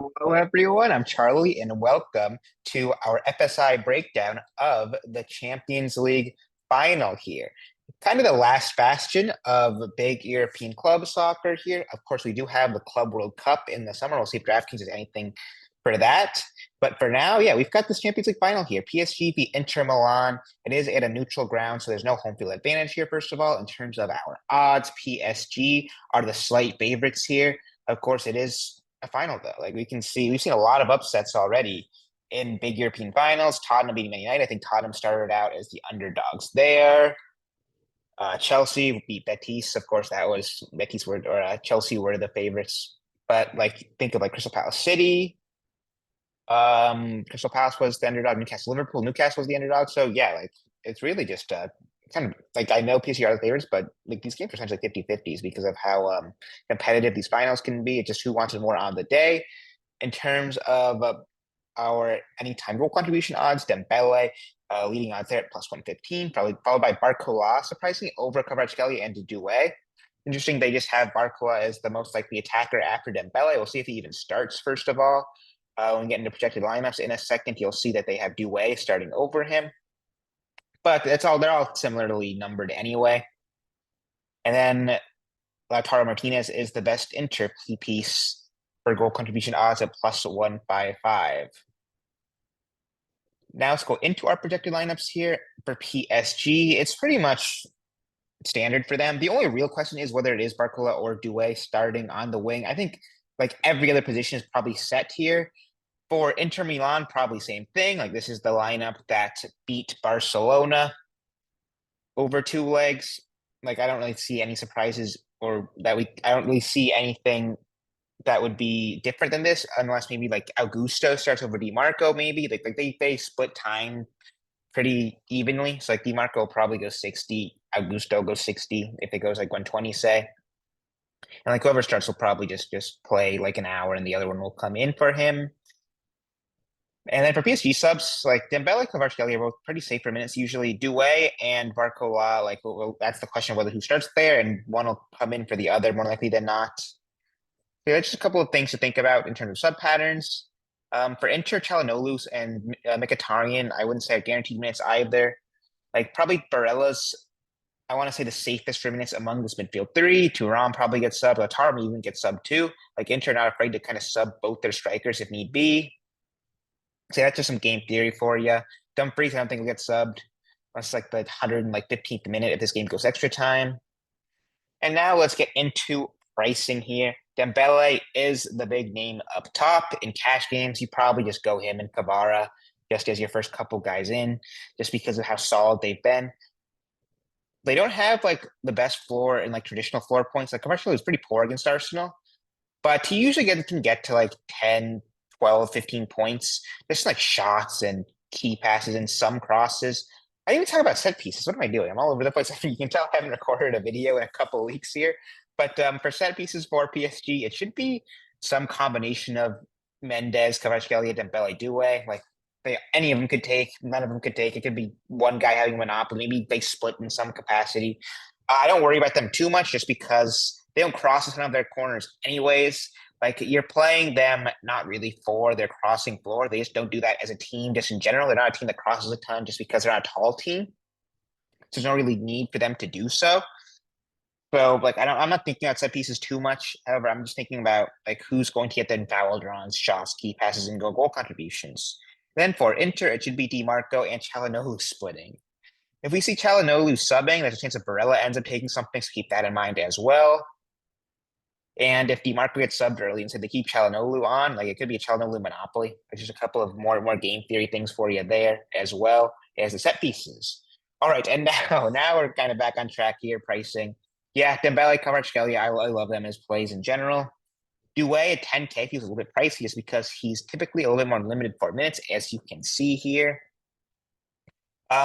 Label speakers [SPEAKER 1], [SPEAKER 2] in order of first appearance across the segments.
[SPEAKER 1] Hello, everyone. I'm Charlie, and welcome to our FSI breakdown of the Champions League final here. Kind of the last bastion of big European club soccer here. Of course, we do have the Club World Cup in the summer. We'll see if DraftKings does anything for that. But for now, yeah, we've got this Champions League final here. PSG v Inter Milan. It is at a neutral ground, so there's no home field advantage here, first of all. In terms of our odds, PSG are the slight favorites here. Of course, it is a final though. Like we've seen a lot of upsets already in big European finals. Tottenham beating Man United. I think Tottenham started out as the underdogs there. Chelsea beat Betis. Of course, that was Betis were or Chelsea were the favorites. But like think of like Crystal Palace City. Crystal Palace was the underdog. Newcastle Liverpool. Newcastle was the underdog. So yeah, like it's really just kind of like I know PSG are the favorites, but like these games are essentially 50-50s because of how competitive these finals can be. It's just who wants it more on the day. In terms of our anytime goal contribution odds, Dembele leading odds there at plus 115, probably followed by Barcola, surprisingly over Kvaratskhelia and Doué. Interesting, they just have Barcola as the most likely attacker after Dembele. We'll see if he even starts first of all. When we get into projected lineups in a second, you'll see that they have Doué starting over him. But they're all similarly numbered anyway. And then Lautaro Martinez is the best Inter piece for goal contribution odds at plus 155. Now let's go into our projected lineups here for PSG. It's pretty much standard for them. The only real question is whether it is Barcola or Doué starting on the wing. I think like every other position is probably set here. For Inter Milan, probably same thing. Like this is the lineup that beat Barcelona over two legs. Like I don't really see any surprises I don't really see anything that would be different than this unless maybe like Augusto starts over DiMarco maybe. Like they split time pretty evenly. So like DiMarco will probably go 60, Augusto goes 60 if it goes like 120 say. And like whoever starts will probably just play like an hour and the other one will come in for him. And then for PSG subs, like Dembele, Kvaratskhelia are both pretty safe for minutes. Usually Doué and Barcola, like that's the question of whether who starts there, and one will come in for the other more likely than not. So yeah, just a couple of things to think about in terms of sub patterns. For Inter, Çalhanoğlu and Mkhitaryan, I wouldn't say are guaranteed minutes either. Like probably Barella's, I want to say the safest for minutes among this midfield three. Thuram probably gets sub. Lautaro even gets sub too. Like Inter not afraid to kind of sub both their strikers if need be. So that's just some game theory for you. Dumfries, I don't think will get subbed. That's like the 115th minute if this game goes extra time. And now let's get into pricing here. Dembele is the big name up top. In cash games, you probably just go him and Kvara just as your first couple guys in, just because of how solid they've been. They don't have like the best floor and like traditional floor points. Like Commercial is pretty poor against Arsenal, but he usually can get to like 10, 12, 15 points, just like shots and key passes and some crosses. I didn't even talk about set pieces. What am I doing? I'm all over the place. You can tell I haven't recorded a video in a couple of weeks here. But for set pieces for PSG, it should be some combination of Mendes, Kvaratskhelia, Dembele, Doué. Like any of them could take. None of them could take. It could be one guy having monopoly. Maybe they split in some capacity. I don't worry about them too much just because they don't cross a ton of their corners anyways. Like you're playing them not really for their crossing floor. They just don't do that as a team, just in general. They're not a team that crosses a ton just because they're not a tall team. So there's no really need for them to do so. So like I'm not thinking about set pieces too much. However, I'm just thinking about like who's going to get the foul draws, shots, key passes, and goal contributions. Then for Inter, it should be DiMarco and Çalhanoğlu splitting. If we see Çalhanoğlu subbing, there's a chance that Barella ends up taking something, so keep that in mind as well. And if DiMarco gets subbed early and said they keep Çalhanoğlu on, like it could be a Çalhanoğlu monopoly. There's just a couple of more game theory things for you there as well as the set pieces. All right, and now we're kind of back on track here, pricing. Yeah, Dembele, Kvaratskhelia, I love them as plays in general. Doué at 10K feels a little bit pricey just because he's typically a little bit more limited for minutes, as you can see here.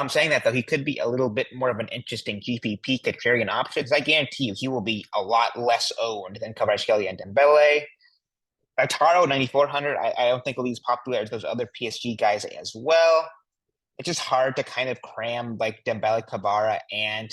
[SPEAKER 1] Saying that though, he could be a little bit more of an interesting GPP contrarian option because I guarantee you he will be a lot less owned than Kvaratskhelia and Dembele. Lautaro 9,400, I don't think will be as popular as those other PSG guys as well. It's just hard to kind of cram like Dembele, Kvara, and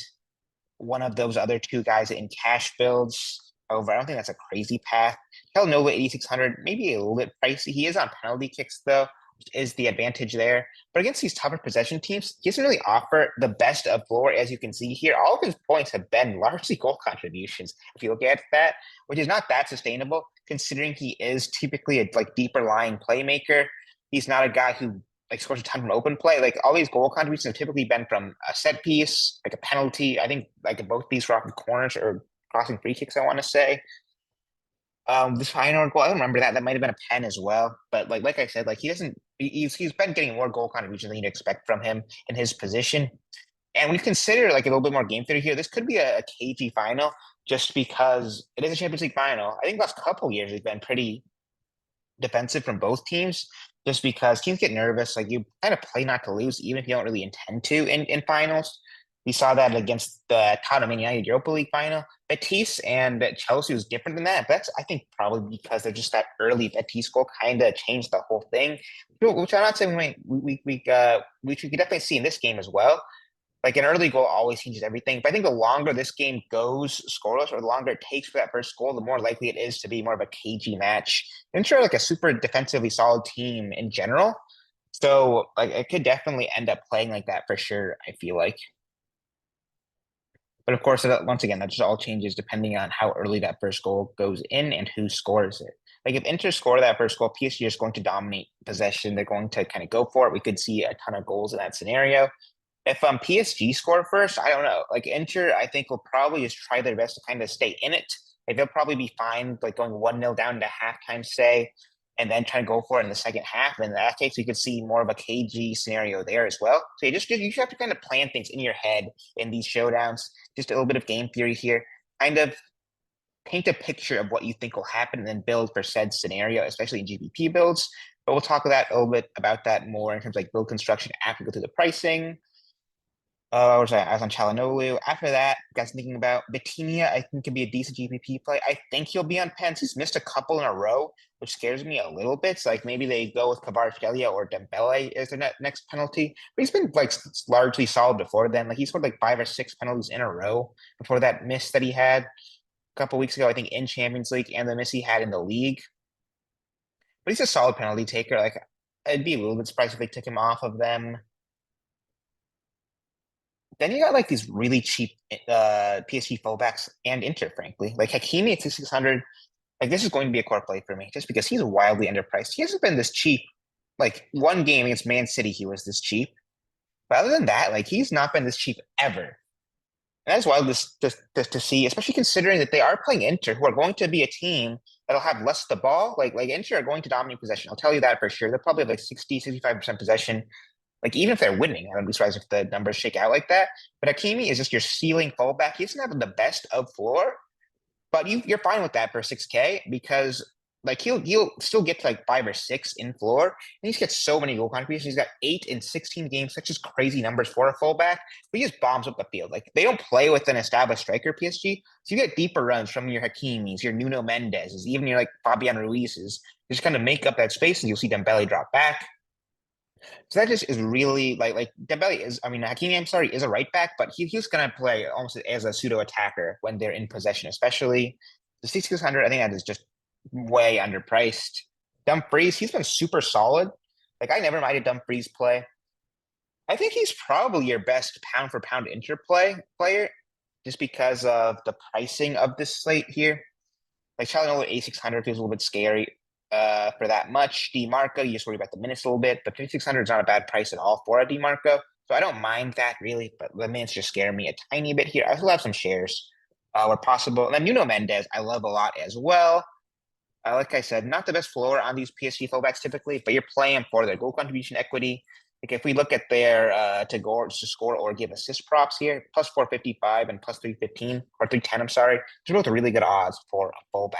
[SPEAKER 1] one of those other two guys in cash builds. over. I don't think that's a crazy path. Nova 8,600, maybe a little bit pricey. He is on penalty kicks though, which is the advantage there. But against these tougher possession teams, he doesn't really offer the best of floor, as you can see here. All of his points have been largely goal contributions. If you look at that, which is not that sustainable, considering he is typically a like deeper lying playmaker. He's not a guy who like scores a ton from open play. Like all these goal contributions have typically been from a set piece, like a penalty. I think like both these were off the corners or crossing free kicks, I want to say. This final goal, I don't remember that. That might have been a pen as well. But like I said, like he doesn't. He's been getting more goal contributions than you'd expect from him in his position. And when you consider like a little bit more game theory here, this could be a cagey final just because it is a Champions League final. I think the last couple years have been pretty defensive from both teams, just because teams get nervous. Like you kind of play not to lose, even if you don't really intend to in finals. We saw that against the Tottenham United Europa League final. Betis and Chelsea was different than that. But that's, I think, probably because they're just that early Betis goal kind of changed the whole thing, which I'm not saying we could definitely see in this game as well. Like an early goal always changes everything. But I think the longer this game goes scoreless, or the longer it takes for that first goal, the more likely it is to be more of a cagey match. And sure, like a super defensively solid team in general. So like it could definitely end up playing like that for sure, I feel like. But of course, once again, that just all changes depending on how early that first goal goes in and who scores it. Like if Inter score that first goal, PSG is going to dominate possession. They're going to kind of go for it. We could see a ton of goals in that scenario. If PSG score first, I don't know. Like Inter, I think will probably just try their best to kind of stay in it. Like they'll probably be fine, like going 1-0 down to halftime, say, and then try to go for it in the second half. And in that case, you could see more of a KG scenario there as well. So you have to kind of plan things in your head in these showdowns. Just a little bit of game theory here. Kind of paint a picture of what you think will happen and then build for said scenario, especially in GPP builds. But we'll talk a little bit about that more in terms of like build construction after we go through the pricing. I was on Chalanolu. After that, guys thinking about Batinia, I think could be a decent GPP play. I think he'll be on pens. He's missed a couple in a row, which scares me a little bit. So like maybe they go with Kvaratskhelia or Dembele as their next penalty. But he's been like largely solid before then. Like he scored like 5 or 6 penalties in a row before that miss that he had a couple weeks ago, I think in Champions League, and the miss he had in the league. But he's a solid penalty taker. Like I'd be a little bit surprised if they took him off of them. Then you got like these really cheap PSG fullbacks and Inter, frankly. Like Hakimi at 6,600. Like this is going to be a core play for me just because he's wildly underpriced. He hasn't been this cheap. Like one game against Man City, he was this cheap. But other than that, like he's not been this cheap ever. And that's wild to see, especially considering that they are playing Inter, who are going to be a team that'll have less the ball. Like Inter are going to dominate possession. I'll tell you that for sure. They'll probably have like 65% possession. Like even if they're winning, I wouldn't be surprised if the numbers shake out like that. But Hakimi is just your ceiling fullback. He doesn't have the best of floor, but you're fine with that for 6K because like he'll still get to like 5 or 6 in floor. And he's got so many goal contributions. He's got 8 in 16 games, such as crazy numbers for a fullback. But he just bombs up the field. Like they don't play with an established striker, PSG. So you get deeper runs from your Hakimis, your Nuno Mendez's, even your like Fabian Ruiz's. Just kind of make up that space, and you'll see Dembele drop back. So that just is really like Dembele is. I mean, Hakimi, I'm sorry, is a right back, but he's gonna play almost as a pseudo attacker when they're in possession, especially the 6,600. I think that is just way underpriced. Dumfries, he's been super solid. Like I never minded Dumfries play. I think he's probably your best pound for pound interplay player, just because of the pricing of this slate here. Like Calhanoglu A600 feels a little bit scary for that much. DiMarco, you just worry about the minutes a little bit, but 5,600 is not a bad price at all for a DiMarco. So I don't mind that really, but the minutes just scare me a tiny bit here. I still have some shares where possible. And then Nuno Mendes, I love a lot as well. Like I said, not the best floor on these PSG fullbacks typically, but you're playing for their goal contribution equity. Like if we look at their to score or give assist props here, plus 455 and plus 315 or 310, I'm sorry. They're both really good odds for a fullback.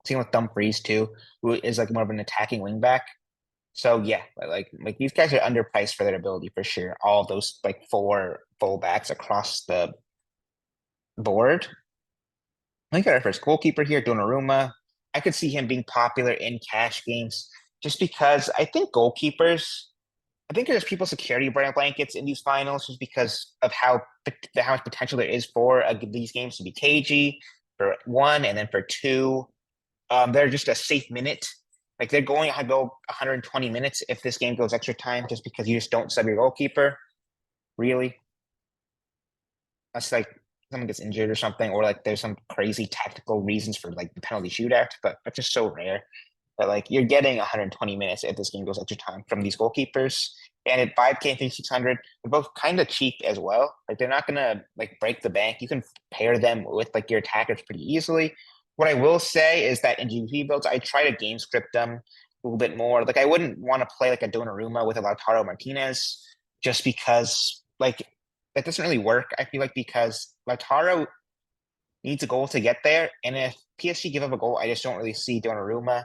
[SPEAKER 1] Same with Dumfries too, who is like more of an attacking wingback. So yeah, like these guys are underpriced for their ability for sure. All of those like 4 fullbacks across the board. I got our first goalkeeper here, Donnarumma. I could see him being popular in cash games just because I think goalkeepers, I think there's people security blankets in these finals just because of how much potential there is for these games to be cagey, for one, and then for two, they're just a safe minute. Like they're going to go 120 minutes if this game goes extra time, just because you just don't sub your goalkeeper. Really, that's like someone gets injured or something, or like there's some crazy tactical reasons for like the penalty shootout, but that's just so rare. But like you're getting 120 minutes if this game goes extra time from these goalkeepers. And at 5K and 5,600, they're both kind of cheap as well. Like they're not gonna like break the bank. You can pair them with like your attackers pretty easily. What I will say is that in GPP builds, I try to game script them a little bit more. Like I wouldn't want to play like a Donnarumma with a Lautaro Martinez just because like that doesn't really work. I feel like because Lautaro needs a goal to get there. And if PSG give up a goal, I just don't really see Donnarumma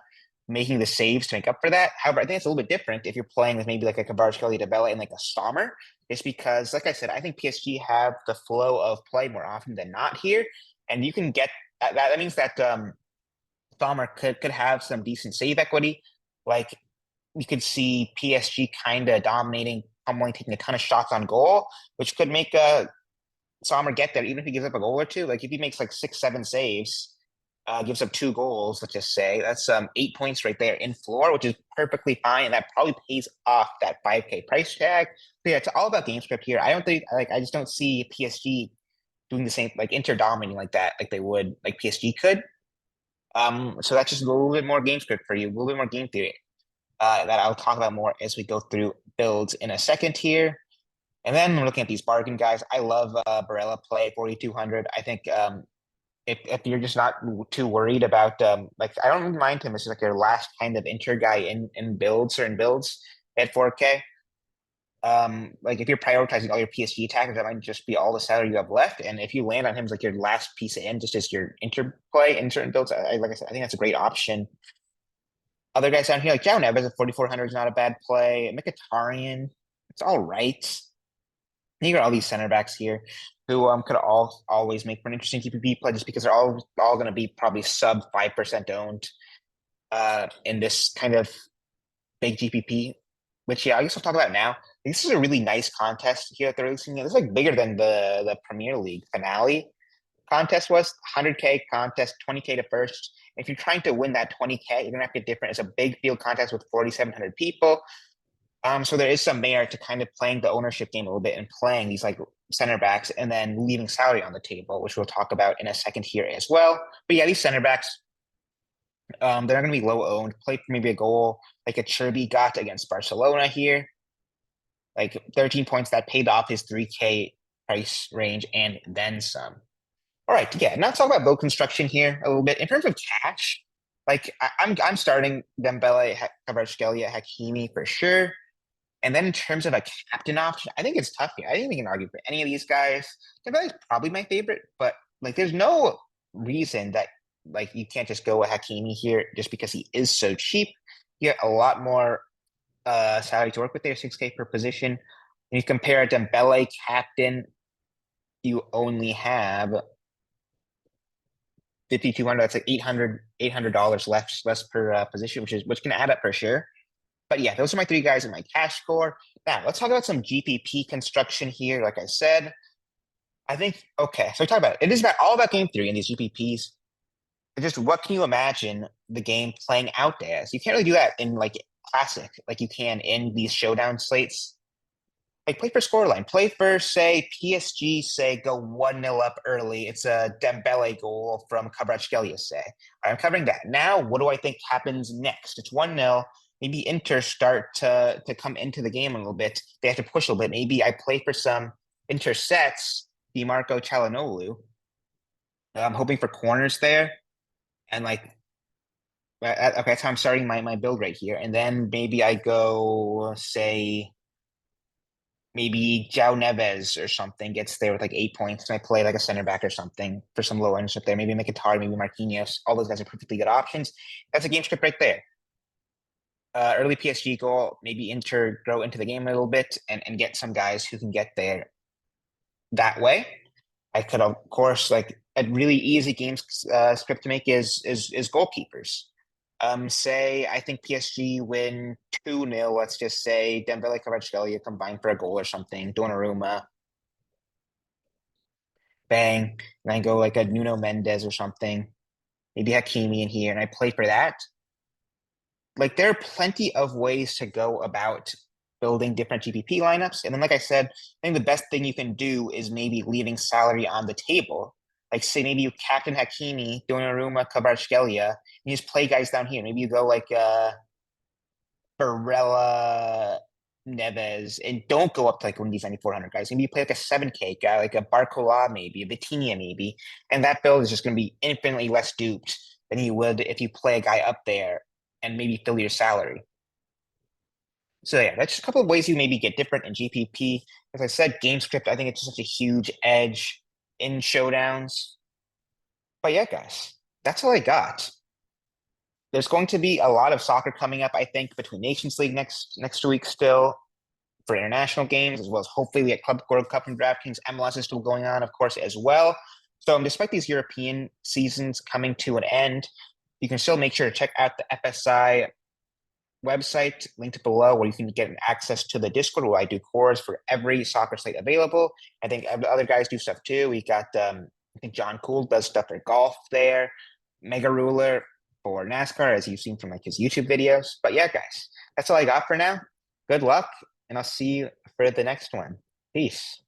[SPEAKER 1] making the saves to make up for that. However, I think it's a little bit different if you're playing with maybe like a Kvaratskhelia, Debele, and like a Sommer. Just because, like I said, I think PSG have the flow of play more often than not here, and you can get that. That means that Sommer could have some decent save equity. Like you could see PSG kind of dominating, pummeling, taking a ton of shots on goal, which could make Sommer get there, even if he gives up a goal or two. Like if he makes like 6, 7 saves, gives up 2 goals, let's just say, that's 8 points right there in floor, which is perfectly fine. And that probably pays off that 5K price tag. So yeah, it's all about game script here. I don't think like I just don't see PSG doing the same, like Inter dominating like that, like they would, like PSG could. So that's just a little bit more game script for you, a little bit more game theory. That I'll talk about more as we go through builds in a second here. And then we're looking at these bargain guys. I love Barella play 4,200. I think if you're just not too worried about like I don't really mind him as like your last kind of inter guy in builds, certain builds at 4K. Like if you're prioritizing all your PSG attackers, that might just be all the salary you have left. And if you land on him as like your last piece in, just as your interplay in certain builds, like I said, I think that's a great option. Other guys down here, like Jao Neves at 4,400 is not a bad play. Mkhitaryan, it's all right. You got all these center backs here who could all always make for an interesting TPP play just because they're all going to be probably sub 5% owned in this kind of big GPP. Which yeah, I guess I'll talk about now. This is a really nice contest here that they're releasing. This is like bigger than the Premier League finale contest was. 100K contest, 20K to first. If you're trying to win that 20K, you're gonna have to get different. It's a big field contest with 4,700 people. So there is some merit to kind of playing the ownership game a little bit and playing these like center backs and then leaving salary on the table, which we'll talk about in a second here as well. But yeah, these center backs, they're not going to be low owned. Play for maybe a goal like a Cherby got against Barcelona here, like 13 points that paid off his 3K price range and then some. All right, yeah. Now let's talk about build construction here a little bit in terms of cash. Like I'm starting Dembele, Kvaratskhelia, Hakimi for sure. And then in terms of a captain option, I think it's tough here. I think we can argue for any of these guys. Dembele is probably my favorite, but like there's no reason that like you can't just go with Hakimi here just because he is so cheap. You get a lot more salary to work with there, 6K per position. And you compare a Dembele captain, you only have 5,200. That's like $800 less per position, which can add up for sure. But yeah, those are my three guys in my cash score. Now, let's talk about some GPP construction here. Like I said, I think, okay, so we talk about it. It is all about game theory in these GPPs. Just what can you imagine the game playing out as? You can't really do that in like classic, like you can in these showdown slates. Like play for scoreline. Play for, say, PSG, say, go 1-0 up early. It's a Dembele goal from Kvaratskhelia, say. I'm covering that. Now, what do I think happens next? It's 1-0. Maybe Inter start to come into the game a little bit. They have to push a little bit. Maybe I play for some Inter sets, DiMarco Çalhanoğlu. I'm hoping for corners there. And like, okay, that's how I'm starting my build right here. And then maybe I go, say, maybe Jao Neves or something gets there with like 8 points, and I play like a center back or something for some low ownership there. Maybe Mkhitaryan, maybe Marquinhos. All those guys are perfectly good options. That's a game script right there. Early PSG goal, maybe Inter grow into the game a little bit and get some guys who can get there that way. I could, of course, like a really easy game script to make is goalkeepers. Say I think PSG win 2-0. Let's just say Dembele, Kvaratskhelia combined for a goal or something. Donnarumma. bang, and I go like a Nuno Mendes or something, maybe Hakimi in here, and I play for that. Like there are plenty of ways to go about building different GPP lineups. And then, like I said, I think the best thing you can do is maybe leaving salary on the table. Like say maybe you captain Hakimi, Donnarumma, Kvaratskhelia, and you just play guys down here. Maybe you go like Barella, Neves, and don't go up to like one of these 9,400 guys. Maybe you play like a 7K guy, like a Barcola, maybe, a Vitinha, maybe. And that build is just going to be infinitely less duped than you would if you play a guy up there and maybe fill your salary. So yeah, that's just a couple of ways you maybe get different in GPP. As I said, game script, I think it's just such a huge edge in showdowns. But yeah, guys, that's all I got. There's going to be a lot of soccer coming up, I think, between Nations League next week still for international games, as well as hopefully we get Club World Cup and DraftKings. MLS is still going on, of course, as well. So despite these European seasons coming to an end, you can still make sure to check out the FSI website linked below where you can get access to the Discord where I do cores for every soccer slate available. I think other guys do stuff too. We got I think John Cool does stuff for golf there, Mega Ruler for NASCAR, as you've seen from like his YouTube videos. But yeah, guys, that's all I got for now. Good luck, and I'll see you for the next one. Peace.